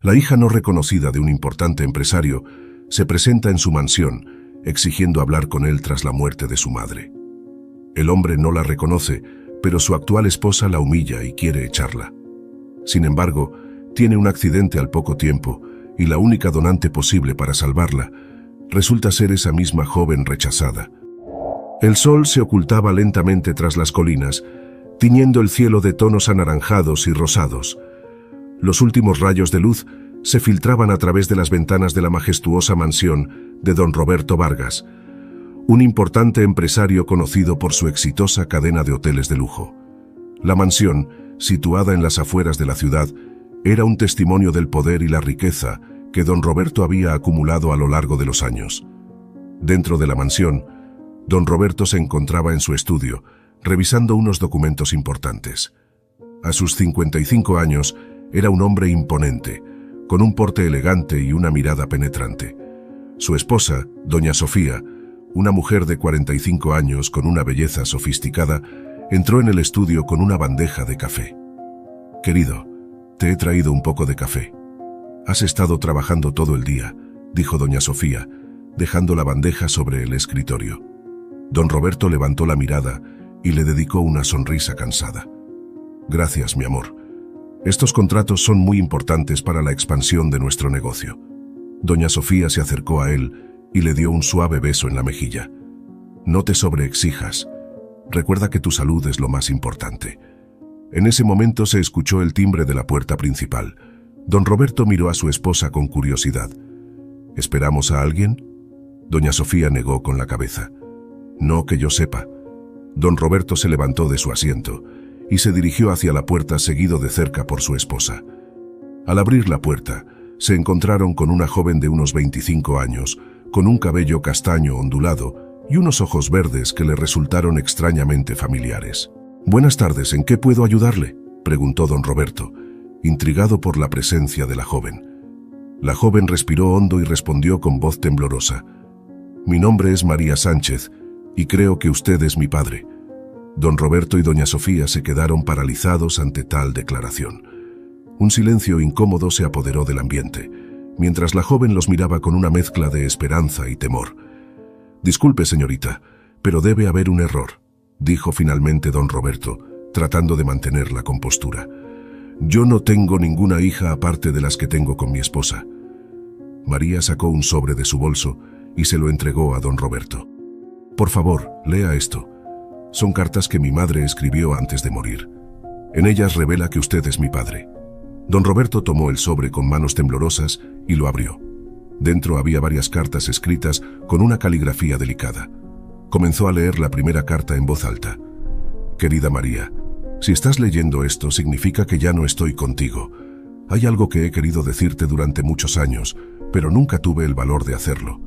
La hija no reconocida de un importante empresario se presenta en su mansión, exigiendo hablar con él tras la muerte de su madre. El hombre no la reconoce, pero su actual esposa la humilla y quiere echarla. Sin embargo, tiene un accidente al poco tiempo y la única donante posible para salvarla resulta ser esa misma joven rechazada. El sol se ocultaba lentamente tras las colinas, tiñendo el cielo de tonos anaranjados y rosados. Los últimos rayos de luz se filtraban a través de las ventanas de la majestuosa mansión de don Roberto Vargas, un importante empresario conocido por su exitosa cadena de hoteles de lujo. La mansión, situada en las afueras de la ciudad, era un testimonio del poder y la riqueza que don Roberto había acumulado a lo largo de los años. Dentro de la mansión, don Roberto se encontraba en su estudio, revisando unos documentos importantes. A sus 55 años, era un hombre imponente, con un porte elegante y una mirada penetrante. Su esposa, doña Sofía, una mujer de 45 años con una belleza sofisticada, entró en el estudio con una bandeja de café. «Querido, te he traído un poco de café. Has estado trabajando todo el día», dijo doña Sofía, dejando la bandeja sobre el escritorio. Don Roberto levantó la mirada y le dedicó una sonrisa cansada. «Gracias, mi amor. Estos contratos son muy importantes para la expansión de nuestro negocio». Doña Sofía se acercó a él y le dio un suave beso en la mejilla. «No te sobreexijas. Recuerda que tu salud es lo más importante». En ese momento se escuchó el timbre de la puerta principal. Don Roberto miró a su esposa con curiosidad. «¿Esperamos a alguien?». Doña Sofía negó con la cabeza. «No que yo sepa». Don Roberto se levantó de su asiento y se dirigió hacia la puerta seguido de cerca por su esposa. Al abrir la puerta, se encontraron con una joven de unos 25 años, con un cabello castaño ondulado y unos ojos verdes que le resultaron extrañamente familiares. «Buenas tardes, ¿en qué puedo ayudarle?», preguntó don Roberto, intrigado por la presencia de la joven. La joven respiró hondo y respondió con voz temblorosa. «Mi nombre es María Sánchez y creo que usted es mi padre». Don Roberto y doña Sofía se quedaron paralizados ante tal declaración. Un silencio incómodo se apoderó del ambiente, mientras la joven los miraba con una mezcla de esperanza y temor. «Disculpe, señorita, pero debe haber un error», dijo finalmente don Roberto, tratando de mantener la compostura. «Yo no tengo ninguna hija aparte de las que tengo con mi esposa». María sacó un sobre de su bolso y se lo entregó a don Roberto. «Por favor, lea esto. Son cartas que mi madre escribió antes de morir. En ellas revela que usted es mi padre». Don Roberto tomó el sobre con manos temblorosas y lo abrió. Dentro había varias cartas escritas con una caligrafía delicada. Comenzó a leer la primera carta en voz alta. «Querida María, si estás leyendo esto significa que ya no estoy contigo. Hay algo que he querido decirte durante muchos años, pero nunca tuve el valor de hacerlo.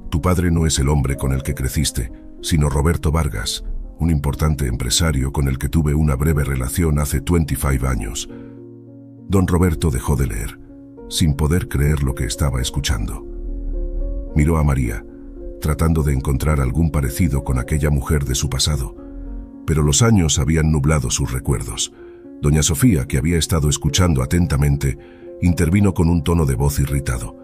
Tu padre no es el hombre con el que creciste, sino Roberto Vargas, un importante empresario con el que tuve una breve relación hace 25 años». Don Roberto dejó de leer, sin poder creer lo que estaba escuchando. Miró a María, tratando de encontrar algún parecido con aquella mujer de su pasado, pero los años habían nublado sus recuerdos. Doña Sofía, que había estado escuchando atentamente, intervino con un tono de voz irritado.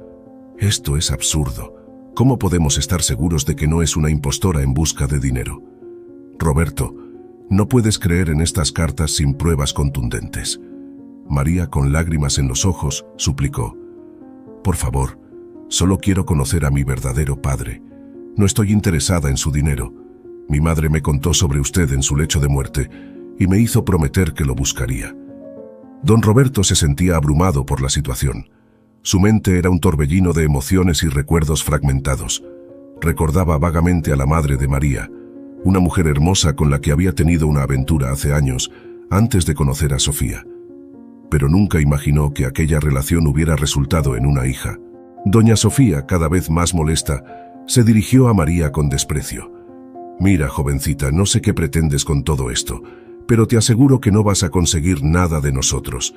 «Esto es absurdo. ¿Cómo podemos estar seguros de que no es una impostora en busca de dinero? Roberto, no puedes creer en estas cartas sin pruebas contundentes». María, con lágrimas en los ojos, suplicó. «Por favor, solo quiero conocer a mi verdadero padre. No estoy interesada en su dinero. Mi madre me contó sobre usted en su lecho de muerte y me hizo prometer que lo buscaría». Don Roberto se sentía abrumado por la situación. Su mente era un torbellino de emociones y recuerdos fragmentados. Recordaba vagamente a la madre de María, una mujer hermosa con la que había tenido una aventura hace años, antes de conocer a Sofía. Pero nunca imaginó que aquella relación hubiera resultado en una hija. Doña Sofía, cada vez más molesta, se dirigió a María con desprecio. «Mira, jovencita, no sé qué pretendes con todo esto, pero te aseguro que no vas a conseguir nada de nosotros.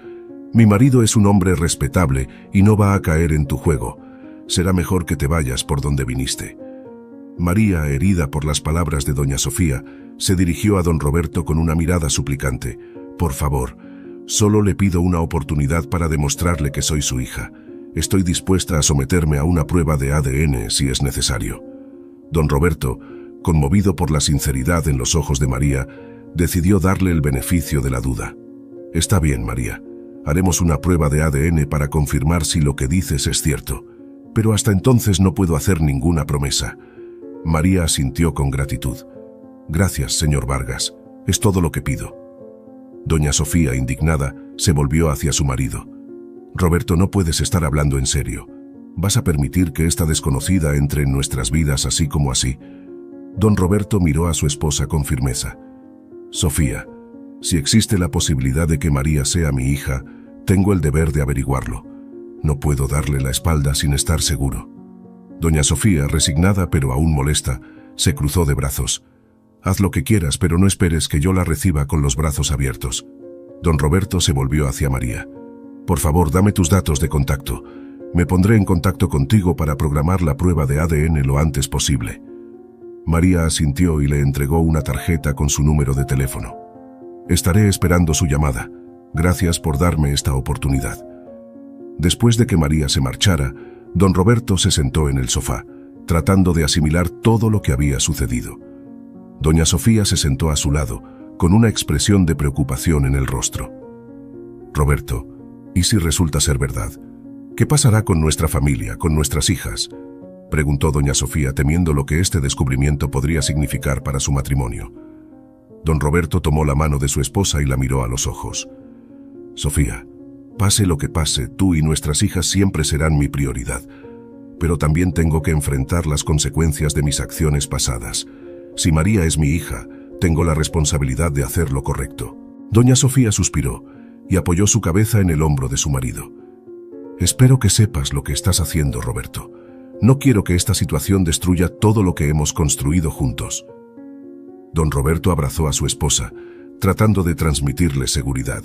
Mi marido es un hombre respetable y no va a caer en tu juego. Será mejor que te vayas por donde viniste». María, herida por las palabras de doña Sofía, se dirigió a don Roberto con una mirada suplicante. «Por favor, Solo le pido una oportunidad para demostrarle que soy su hija. Estoy dispuesta a someterme a una prueba de ADN si es necesario. Don Roberto, conmovido por la sinceridad en los ojos de María, decidió darle el beneficio de la duda. Está bien, María. Haremos una prueba de ADN para confirmar si lo que dices es cierto. Pero hasta entonces no puedo hacer ninguna promesa. María asintió con gratitud. Gracias, señor Vargas. Es todo lo que pido. Doña Sofía, indignada, se volvió hacia su marido. Roberto, no puedes estar hablando en serio. ¿Vas a permitir que esta desconocida entre en nuestras vidas así como así? Don Roberto miró a su esposa con firmeza. Sofía, si existe la posibilidad de que María sea mi hija, tengo el deber de averiguarlo. No puedo darle la espalda sin estar seguro. Doña Sofía, resignada pero aún molesta, se cruzó de brazos. Haz lo que quieras, pero no esperes que yo la reciba con los brazos abiertos. Don Roberto se volvió hacia María. Por favor, dame tus datos de contacto. Me pondré en contacto contigo para programar la prueba de ADN lo antes posible. María asintió y le entregó una tarjeta con su número de teléfono. Estaré esperando su llamada. Gracias por darme esta oportunidad. Después de que María se marchara, don Roberto se sentó en el sofá, tratando de asimilar todo lo que había sucedido. Doña Sofía se sentó a su lado, con una expresión de preocupación en el rostro. Roberto, ¿y si resulta ser verdad? ¿Qué pasará con nuestra familia, con nuestras hijas? Preguntó doña Sofía, temiendo lo que este descubrimiento podría significar para su matrimonio. Don Roberto tomó la mano de su esposa y la miró a los ojos. Sofía, pase lo que pase, tú y nuestras hijas siempre serán mi prioridad, pero también tengo que enfrentar las consecuencias de mis acciones pasadas. Si María es mi hija, tengo la responsabilidad de hacer lo correcto. Doña Sofía suspiró y apoyó su cabeza en el hombro de su marido. Espero que sepas lo que estás haciendo, Roberto. No quiero que esta situación destruya todo lo que hemos construido juntos. Don Roberto abrazó a su esposa, tratando de transmitirle seguridad.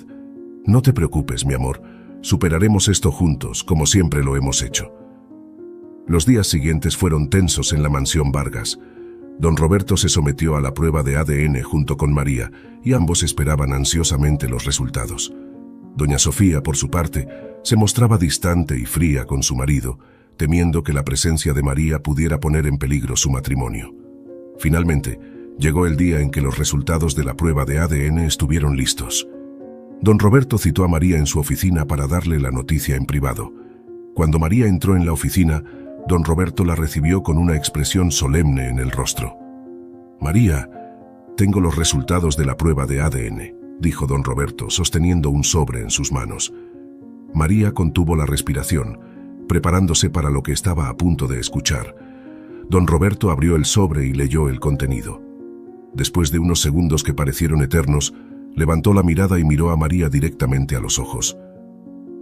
No te preocupes, mi amor. Superaremos esto juntos, como siempre lo hemos hecho. Los días siguientes fueron tensos en la mansión Vargas. Don Roberto se sometió a la prueba de ADN junto con María y ambos esperaban ansiosamente los resultados. Doña Sofía, por su parte, se mostraba distante y fría con su marido, temiendo que la presencia de María pudiera poner en peligro su matrimonio. Finalmente, llegó el día en que los resultados de la prueba de ADN estuvieron listos. Don Roberto citó a María en su oficina para darle la noticia en privado. Cuando María entró en la oficina, don Roberto la recibió con una expresión solemne en el rostro. María, tengo los resultados de la prueba de ADN, dijo don Roberto, sosteniendo un sobre en sus manos. María contuvo la respiración, preparándose para lo que estaba a punto de escuchar. Don Roberto abrió el sobre y leyó el contenido. Después de unos segundos que parecieron eternos, levantó la mirada y miró a María directamente a los ojos.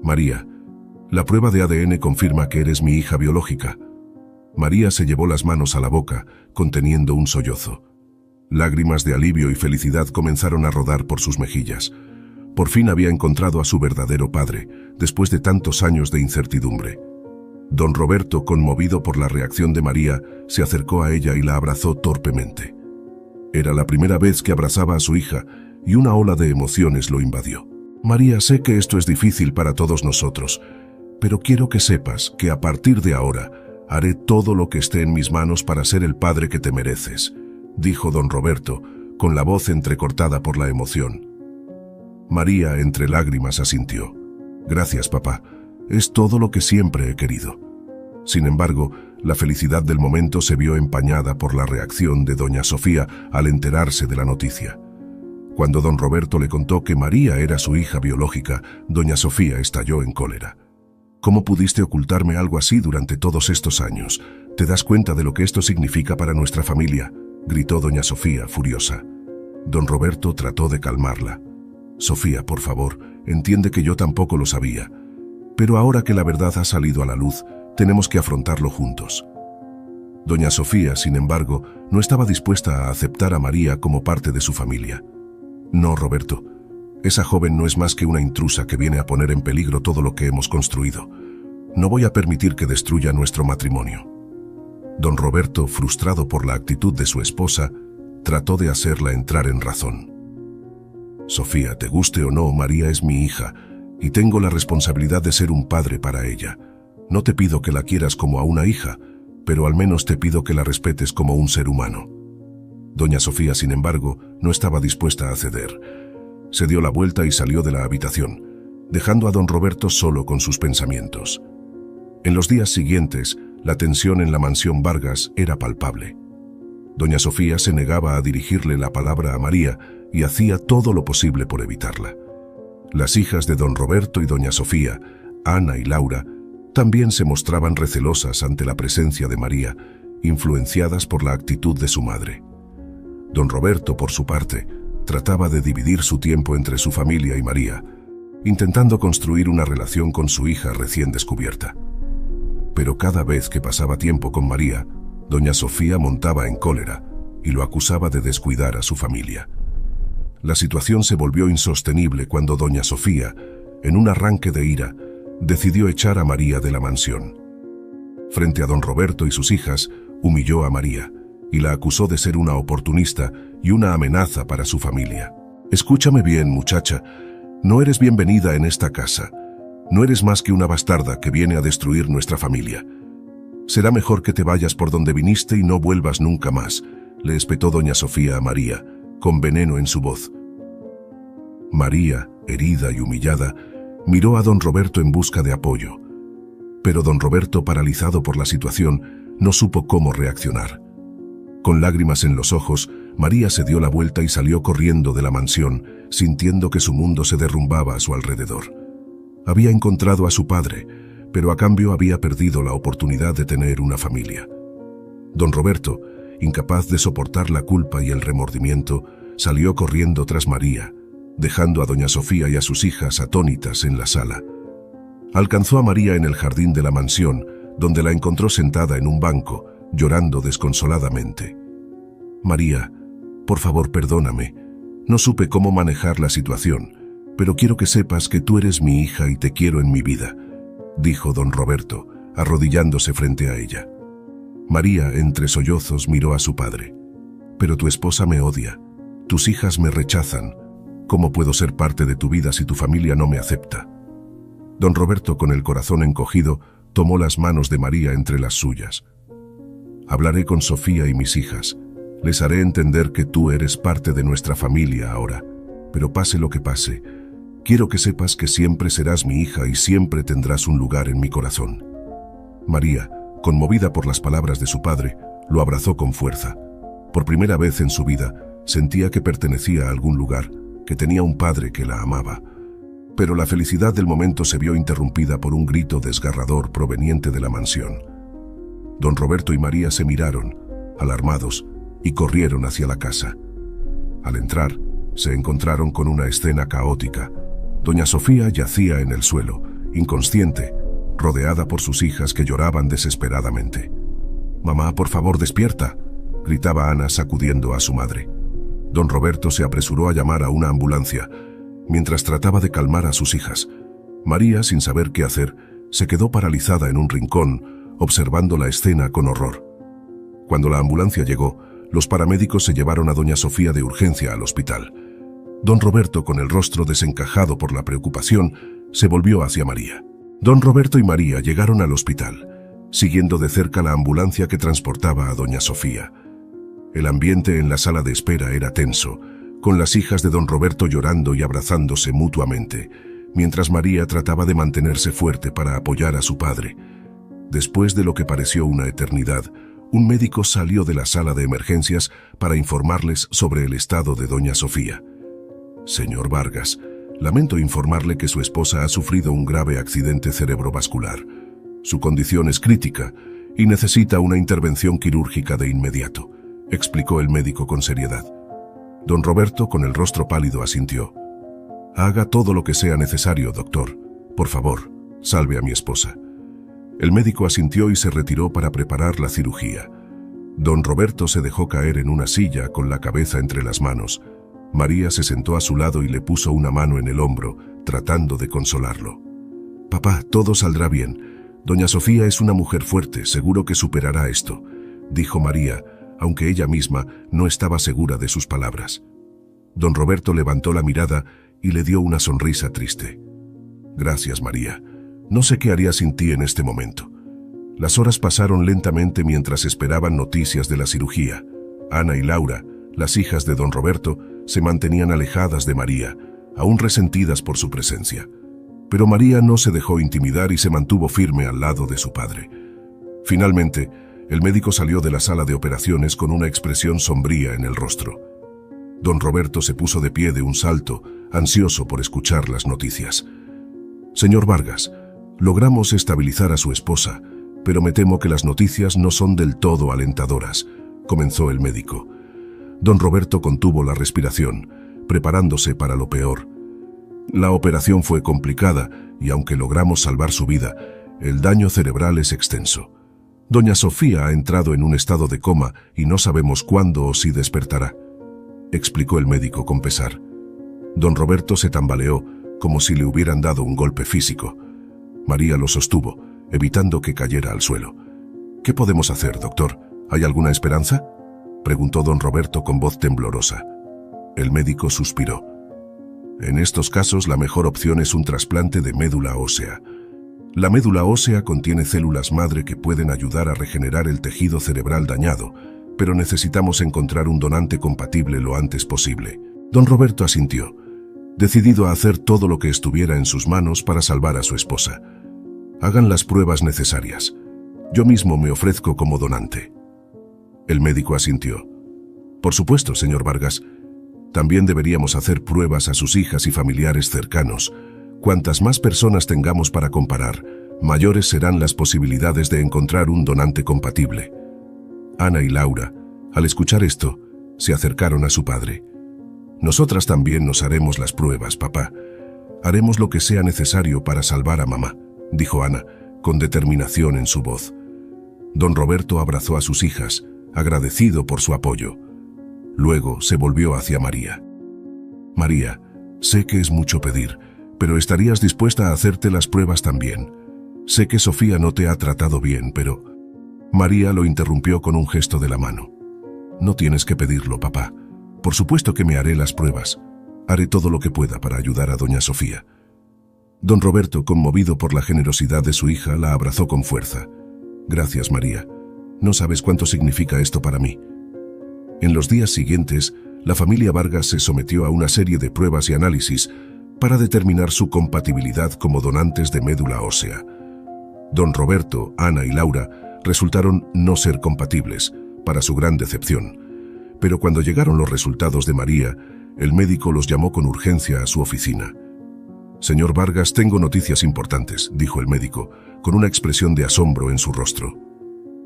María, la prueba de ADN confirma que eres mi hija biológica. María se llevó las manos a la boca, conteniendo un sollozo. Lágrimas de alivio y felicidad comenzaron a rodar por sus mejillas. Por fin había encontrado a su verdadero padre, después de tantos años de incertidumbre. Don Roberto, conmovido por la reacción de María, se acercó a ella y la abrazó torpemente. Era la primera vez que abrazaba a su hija, y una ola de emociones lo invadió. María, sé que esto es difícil para todos nosotros, pero quiero que sepas que a partir de ahora haré todo lo que esté en mis manos para ser el padre que te mereces, dijo don Roberto, con la voz entrecortada por la emoción. María, entre lágrimas, asintió. Gracias, papá. Es todo lo que siempre he querido. Sin embargo, la felicidad del momento se vio empañada por la reacción de doña Sofía al enterarse de la noticia. Cuando don Roberto le contó que María era su hija biológica, doña Sofía estalló en cólera. ¿Cómo pudiste ocultarme algo así durante todos estos años? ¿Te das cuenta de lo que esto significa para nuestra familia?, gritó doña Sofía, furiosa. Don Roberto trató de calmarla. Sofía, por favor, entiende que yo tampoco lo sabía. Pero ahora que la verdad ha salido a la luz, tenemos que afrontarlo juntos. Doña Sofía, sin embargo, no estaba dispuesta a aceptar a María como parte de su familia. No, Roberto. Esa joven no es más que una intrusa que viene a poner en peligro todo lo que hemos construido. No voy a permitir que destruya nuestro matrimonio. Don Roberto, frustrado por la actitud de su esposa, trató de hacerla entrar en razón. Sofía, te guste o no, María es mi hija, y tengo la responsabilidad de ser un padre para ella. No te pido que la quieras como a una hija, pero al menos te pido que la respetes como un ser humano. Doña Sofía, sin embargo, no estaba dispuesta a ceder. Se dio la vuelta y salió de la habitación, dejando a don Roberto solo con sus pensamientos. En los días siguientes, la tensión en la mansión Vargas era palpable. Doña Sofía se negaba a dirigirle la palabra a María y hacía todo lo posible por evitarla. Las hijas de don Roberto y doña Sofía, Ana y Laura, también se mostraban recelosas ante la presencia de María, influenciadas por la actitud de su madre. Don Roberto, por su parte, trataba de dividir su tiempo entre su familia y María, intentando construir una relación con su hija recién descubierta. Pero cada vez que pasaba tiempo con María, doña Sofía montaba en cólera y lo acusaba de descuidar a su familia. La situación se volvió insostenible cuando doña Sofía, en un arranque de ira, decidió echar a María de la mansión. Frente a don Roberto y sus hijas, humilló a María y la acusó de ser una oportunista y una amenaza para su familia. Escúchame bien, muchacha, no eres bienvenida en esta casa. No eres más que una bastarda que viene a destruir nuestra familia. Será mejor que te vayas por donde viniste y no vuelvas nunca más, le espetó doña Sofía a María, con veneno en su voz. María, herida y humillada, miró a don Roberto en busca de apoyo. Pero don Roberto, paralizado por la situación, no supo cómo reaccionar. Con lágrimas en los ojos, María se dio la vuelta y salió corriendo de la mansión, sintiendo que su mundo se derrumbaba a su alrededor. Había encontrado a su padre, pero a cambio había perdido la oportunidad de tener una familia. Don Roberto, incapaz de soportar la culpa y el remordimiento, salió corriendo tras María, dejando a doña Sofía y a sus hijas atónitas en la sala. Alcanzó a María en el jardín de la mansión, donde la encontró sentada en un banco, llorando desconsoladamente. María, por favor, perdóname. No supe cómo manejar la situación, pero quiero que sepas que tú eres mi hija y te quiero en mi vida, dijo don Roberto, arrodillándose frente a ella. María, entre sollozos, miró a su padre. Pero tu esposa me odia. Tus hijas me rechazan. ¿Cómo puedo ser parte de tu vida si tu familia no me acepta? Don Roberto, con el corazón encogido, tomó las manos de María entre las suyas. Hablaré con Sofía y mis hijas. Les haré entender que tú eres parte de nuestra familia ahora. Pero pase lo que pase, quiero que sepas que siempre serás mi hija y siempre tendrás un lugar en mi corazón. María, conmovida por las palabras de su padre, lo abrazó con fuerza. Por primera vez en su vida, sentía que pertenecía a algún lugar, que tenía un padre que la amaba. Pero la felicidad del momento se vio interrumpida por un grito desgarrador proveniente de la mansión. Don Roberto y María se miraron, alarmados, y corrieron hacia la casa. Al entrar, se encontraron con una escena caótica. Doña Sofía yacía en el suelo, inconsciente, rodeada por sus hijas que lloraban desesperadamente. «Mamá, por favor, despierta», gritaba Ana sacudiendo a su madre. Don Roberto se apresuró a llamar a una ambulancia, mientras trataba de calmar a sus hijas. María, sin saber qué hacer, se quedó paralizada en un rincón, observando la escena con horror. Cuando la ambulancia llegó, los paramédicos se llevaron a doña Sofía de urgencia al hospital. Don Roberto, con el rostro desencajado por la preocupación, se volvió hacia María. Don Roberto y María llegaron al hospital, siguiendo de cerca la ambulancia que transportaba a doña Sofía. El ambiente en la sala de espera era tenso, con las hijas de don Roberto llorando y abrazándose mutuamente, mientras María trataba de mantenerse fuerte para apoyar a su padre. Después de lo que pareció una eternidad, un médico salió de la sala de emergencias para informarles sobre el estado de doña Sofía. «Señor Vargas, lamento informarle que su esposa ha sufrido un grave accidente cerebrovascular. Su condición es crítica y necesita una intervención quirúrgica de inmediato», explicó el médico con seriedad. Don Roberto, con el rostro pálido, asintió. «Haga todo lo que sea necesario, doctor. Por favor, salve a mi esposa». El médico asintió y se retiró para preparar la cirugía. Don Roberto se dejó caer en una silla con la cabeza entre las manos. María se sentó a su lado y le puso una mano en el hombro, tratando de consolarlo. «Papá, todo saldrá bien. Doña Sofía es una mujer fuerte, seguro que superará esto», dijo María, aunque ella misma no estaba segura de sus palabras. Don Roberto levantó la mirada y le dio una sonrisa triste. Gracias, María. No sé qué haría sin ti en este momento. Las horas pasaron lentamente mientras esperaban noticias de la cirugía. Ana y Laura, las hijas de don Roberto, se mantenían alejadas de María, aún resentidas por su presencia. Pero María no se dejó intimidar y se mantuvo firme al lado de su padre. Finalmente, el médico salió de la sala de operaciones con una expresión sombría en el rostro. Don Roberto se puso de pie de un salto, ansioso por escuchar las noticias. Señor Vargas, logramos estabilizar a su esposa, pero me temo que las noticias no son del todo alentadoras, comenzó el médico. Don Roberto contuvo la respiración, preparándose para lo peor. La operación fue complicada y aunque logramos salvar su vida, el daño cerebral es extenso. Doña Sofía ha entrado en un estado de coma y no sabemos cuándo o si despertará, explicó el médico con pesar. Don Roberto se tambaleó, como si le hubieran dado un golpe físico. María lo sostuvo, evitando que cayera al suelo. ¿Qué podemos hacer, doctor? ¿Hay alguna esperanza?, preguntó don Roberto con voz temblorosa. El médico suspiró. En estos casos la mejor opción es un trasplante de médula ósea. La médula ósea contiene células madre que pueden ayudar a regenerar el tejido cerebral dañado, pero necesitamos encontrar un donante compatible lo antes posible. Don Roberto asintió, decidido a hacer todo lo que estuviera en sus manos para salvar a su esposa. Hagan las pruebas necesarias. Yo mismo me ofrezco como donante. El médico asintió. Por supuesto, señor Vargas. También deberíamos hacer pruebas a sus hijas y familiares cercanos. Cuantas más personas tengamos para comparar, mayores serán las posibilidades de encontrar un donante compatible. Ana y Laura, al escuchar esto, se acercaron a su padre. Nosotras también nos haremos las pruebas, papá. Haremos lo que sea necesario para salvar a mamá, dijo Ana, con determinación en su voz. Don Roberto abrazó a sus hijas, agradecido por su apoyo. Luego se volvió hacia María. María, sé que es mucho pedir, pero ¿estarías dispuesta a hacerte las pruebas también? Sé que Sofía no te ha tratado bien, pero... María lo interrumpió con un gesto de la mano. No tienes que pedirlo, papá. Por supuesto que me haré las pruebas. Haré todo lo que pueda para ayudar a doña Sofía. Don Roberto, conmovido por la generosidad de su hija, la abrazó con fuerza. Gracias, María. No sabes cuánto significa esto para mí. En los días siguientes, la familia Vargas se sometió a una serie de pruebas y análisis para determinar su compatibilidad como donantes de médula ósea. Don Roberto, Ana y Laura resultaron no ser compatibles, para su gran decepción. Pero cuando llegaron los resultados de María, el médico los llamó con urgencia a su oficina. Señor Vargas, tengo noticias importantes, dijo el médico, con una expresión de asombro en su rostro.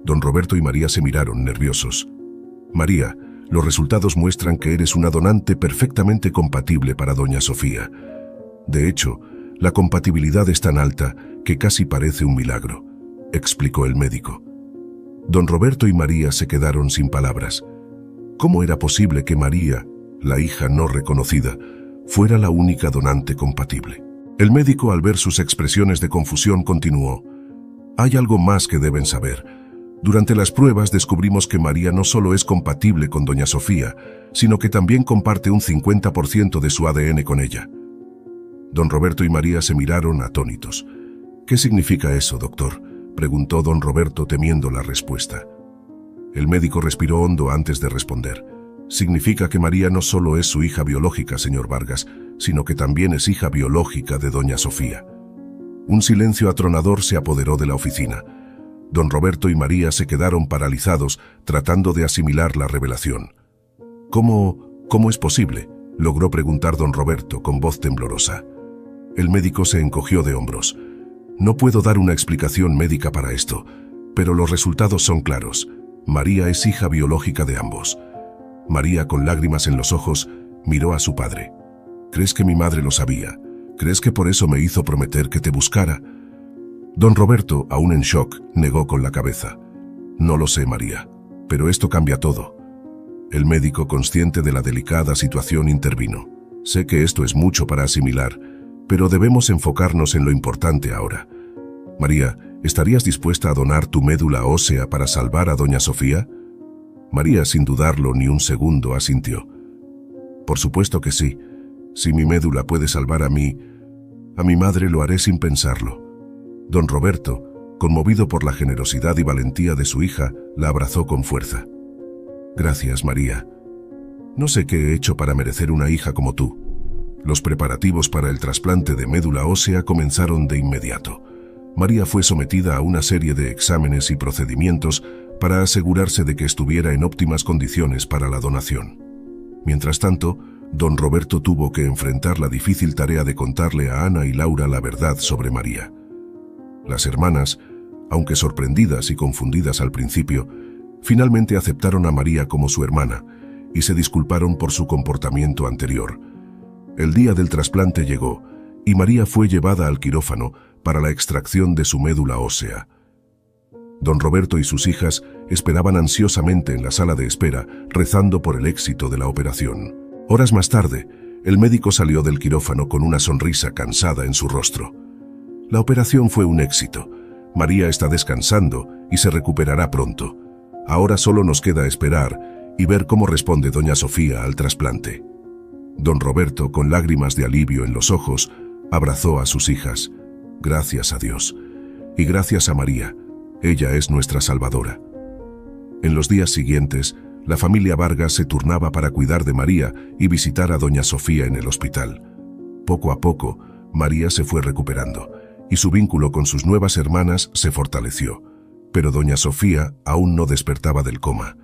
Don Roberto y María se miraron nerviosos. María, los resultados muestran que eres una donante perfectamente compatible para doña Sofía. De hecho, la compatibilidad es tan alta que casi parece un milagro, explicó el médico. Don Roberto y María se quedaron sin palabras. ¿Cómo era posible que María, la hija no reconocida, fuera la única donante compatible? El médico, al ver sus expresiones de confusión, continuó. Hay algo más que deben saber. Durante las pruebas descubrimos que María no solo es compatible con doña Sofía, sino que también comparte un 50% de su ADN con ella. Don Roberto y María se miraron atónitos. ¿Qué significa eso, doctor?, preguntó don Roberto, temiendo la respuesta. El médico respiró hondo antes de responder. Significa que María no solo es su hija biológica, señor Vargas, sino que también es hija biológica de doña Sofía. Un silencio atronador se apoderó de la oficina. Don Roberto y María se quedaron paralizados, tratando de asimilar la revelación. ¿Cómo es posible?, logró preguntar don Roberto con voz temblorosa. El médico se encogió de hombros. No puedo dar una explicación médica para esto, pero los resultados son claros. María es hija biológica de ambos. María, con lágrimas en los ojos, miró a su padre. ¿Crees que mi madre lo sabía? ¿Crees que por eso me hizo prometer que te buscara? Don Roberto, aún en shock, negó con la cabeza. No lo sé, María, pero esto cambia todo. El médico, consciente de la delicada situación, intervino. Sé que esto es mucho para asimilar, pero debemos enfocarnos en lo importante ahora. María, ¿estarías dispuesta a donar tu médula ósea para salvar a doña Sofía? María, sin dudarlo ni un segundo, asintió. Por supuesto que sí. Si mi médula puede salvar a mi madre, lo haré sin pensarlo. Don Roberto, conmovido por la generosidad y valentía de su hija, la abrazó con fuerza. Gracias, María. No sé qué he hecho para merecer una hija como tú. Los preparativos para el trasplante de médula ósea comenzaron de inmediato. María fue sometida a una serie de exámenes y procedimientos para asegurarse de que estuviera en óptimas condiciones para la donación. Mientras tanto, don Roberto tuvo que enfrentar la difícil tarea de contarle a Ana y Laura la verdad sobre María. Las hermanas, aunque sorprendidas y confundidas al principio, finalmente aceptaron a María como su hermana y se disculparon por su comportamiento anterior. El día del trasplante llegó y María fue llevada al quirófano para la extracción de su médula ósea. Don Roberto y sus hijas esperaban ansiosamente en la sala de espera, rezando por el éxito de la operación. Horas más tarde, el médico salió del quirófano con una sonrisa cansada en su rostro. La operación fue un éxito. María está descansando y se recuperará pronto. Ahora solo nos queda esperar y ver cómo responde doña Sofía al trasplante. Don Roberto, con lágrimas de alivio en los ojos, abrazó a sus hijas. Gracias a Dios. Y gracias a María. Ella es nuestra salvadora. En los días siguientes, la familia Vargas se turnaba para cuidar de María y visitar a doña Sofía en el hospital. Poco a poco, María se fue recuperando y su vínculo con sus nuevas hermanas se fortaleció. Pero doña Sofía aún no despertaba del coma.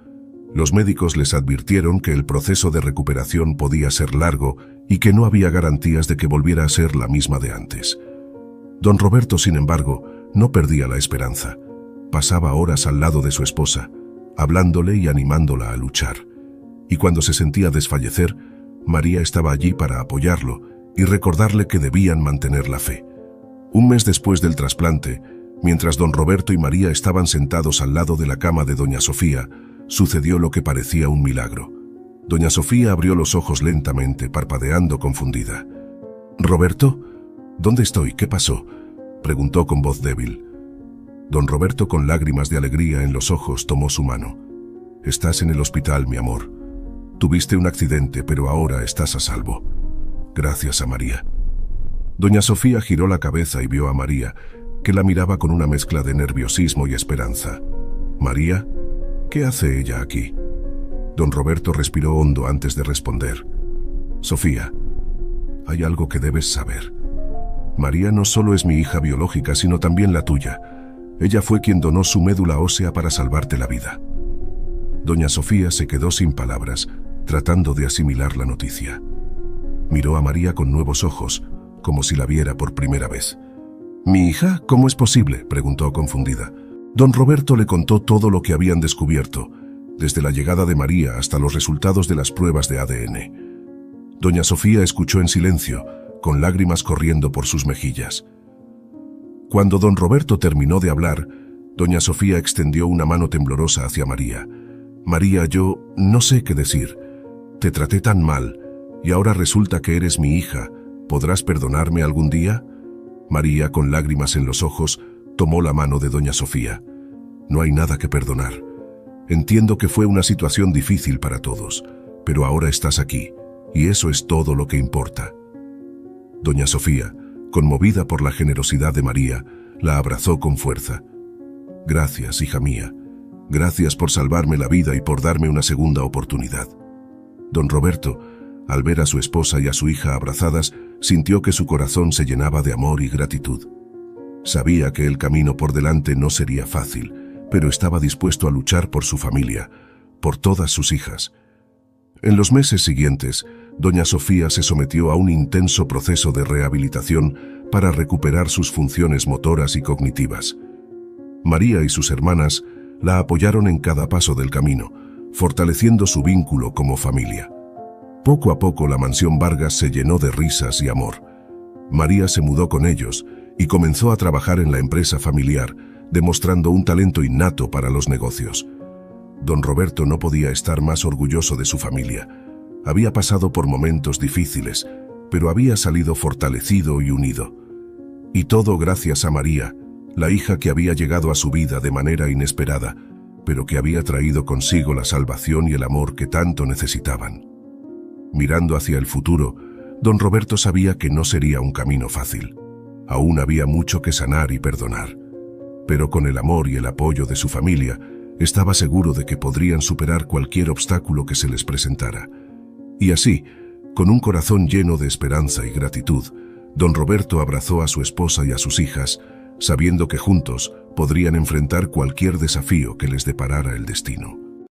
Los médicos les advirtieron que el proceso de recuperación podía ser largo y que no había garantías de que volviera a ser la misma de antes. Don Roberto, sin embargo, no perdía la esperanza. Pasaba horas al lado de su esposa, hablándole y animándola a luchar. Y cuando se sentía desfallecer, María estaba allí para apoyarlo y recordarle que debían mantener la fe. Un mes después del trasplante, mientras don Roberto y María estaban sentados al lado de la cama de doña Sofía, sucedió lo que parecía un milagro. Doña Sofía abrió los ojos lentamente, parpadeando confundida. «¿Roberto? ¿Dónde estoy? ¿Qué pasó?», preguntó con voz débil. Don Roberto, con lágrimas de alegría en los ojos, tomó su mano. «Estás en el hospital, mi amor. Tuviste un accidente, pero ahora estás a salvo. Gracias a María». Doña Sofía giró la cabeza y vio a María, que la miraba con una mezcla de nerviosismo y esperanza. «¿María? ¿Qué hace ella aquí?». Don Roberto respiró hondo antes de responder. «Sofía, hay algo que debes saber. María no solo es mi hija biológica, sino también la tuya. Ella fue quien donó su médula ósea para salvarte la vida». Doña Sofía se quedó sin palabras, tratando de asimilar la noticia. Miró a María con nuevos ojos, como si la viera por primera vez. «¿Mi hija? ¿Cómo es posible?», preguntó confundida. Don Roberto le contó todo lo que habían descubierto, desde la llegada de María hasta los resultados de las pruebas de ADN. Doña Sofía escuchó en silencio, con lágrimas corriendo por sus mejillas. Cuando don Roberto terminó de hablar, doña Sofía extendió una mano temblorosa hacia María. «María, yo no sé qué decir. Te traté tan mal, y ahora resulta que eres mi hija. ¿Podrás perdonarme algún día?». María, con lágrimas en los ojos, tomó la mano de doña Sofía. «No hay nada que perdonar. Entiendo que fue una situación difícil para todos, pero ahora estás aquí, y eso es todo lo que importa». Doña Sofía, conmovida por la generosidad de María, la abrazó con fuerza. «Gracias, hija mía. Gracias por salvarme la vida y por darme una segunda oportunidad». Don Roberto, al ver a su esposa y a su hija abrazadas, sintió que su corazón se llenaba de amor y gratitud. Sabía que el camino por delante no sería fácil, pero estaba dispuesto a luchar por su familia, por todas sus hijas. En los meses siguientes, doña Sofía se sometió a un intenso proceso de rehabilitación para recuperar sus funciones motoras y cognitivas. María y sus hermanas la apoyaron en cada paso del camino, fortaleciendo su vínculo como familia. Poco a poco la mansión Vargas se llenó de risas y amor. María se mudó con ellos y comenzó a trabajar en la empresa familiar, demostrando un talento innato para los negocios. Don Roberto no podía estar más orgulloso de su familia. Había pasado por momentos difíciles, pero había salido fortalecido y unido. Y todo gracias a María, la hija que había llegado a su vida de manera inesperada, pero que había traído consigo la salvación y el amor que tanto necesitaban. Mirando hacia el futuro, don Roberto sabía que no sería un camino fácil. Aún había mucho que sanar y perdonar. Pero con el amor y el apoyo de su familia, estaba seguro de que podrían superar cualquier obstáculo que se les presentara. Y así, con un corazón lleno de esperanza y gratitud, don Roberto abrazó a su esposa y a sus hijas, sabiendo que juntos podrían enfrentar cualquier desafío que les deparara el destino.